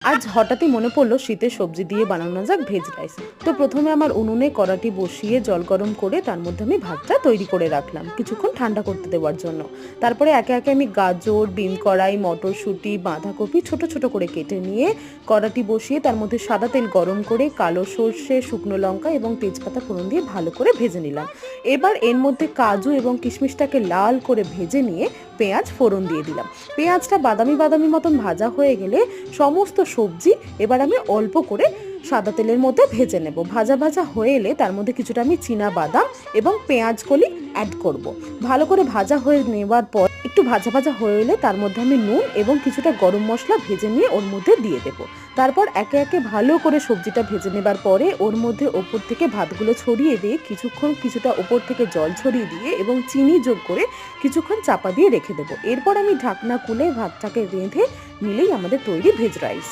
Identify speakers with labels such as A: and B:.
A: আজ হঠাৎই মনে পড়লো শীতের সবজি দিয়ে বানানো যাক ভেজ রাইস। তো প্রথমে আমার উনুনে কড়াটি বসিয়ে জল গরম করে তার মধ্যে আমি ভাতটা তৈরি করে রাখলাম কিছুক্ষণ ঠান্ডা করতে দেওয়ার জন্য। তারপরে একে একে আমি গাজর, বিন কড়াই, মটরশুঁটি, বাঁধাকপি ছোট ছোট করে কেটে নিয়ে কড়াটি বসিয়ে তার মধ্যে সাদা তেল গরম করে কালো সর্ষে, শুকনো লঙ্কা এবং তেজপাতা ফোড়ন দিয়ে ভালো করে ভেজে নিলাম। এবার এর মধ্যে কাজু এবং কিশমিশটাকে লাল করে ভেজে নিয়ে পেঁয়াজ ফোড়ন দিয়ে দিলাম। পেঁয়াজটা বাদামি বাদামি মতন ভাজা হয়ে গেলে সমস্ত সবজি এবার আমি অল্প করে সাদা তেলের মধ্যে ভেজে নেব। ভাজা ভাজা হয়ে এলে তার মধ্যে কিছুটা আমি চীনা বাদাম এবং পেঁয়াজ কলি অ্যাড করব। ভালো করে ভাজা হয়ে নেওয়ার পর একটু ভাজা ভাজা হয়ে এলে তার মধ্যে আমি নুন এবং কিছুটা গরম মশলা ভেজে নিয়ে ওর মধ্যে দিয়ে দেবো। তারপর একে একে ভালো করে সবজিটা ভেজে নেবার পরে ওর মধ্যে ওপর থেকে ভাতগুলো ছড়িয়ে দিয়ে কিছুটা ওপর থেকে জল ছড়িয়ে দিয়ে এবং চিনি যোগ করে কিছুক্ষণ চাপা দিয়ে রেখে দেবো। এরপর আমি ঢাকনা খুলে ভাতটাকে রেঁধে নিলেই আমাদের তৈরি ভেজ রাইস।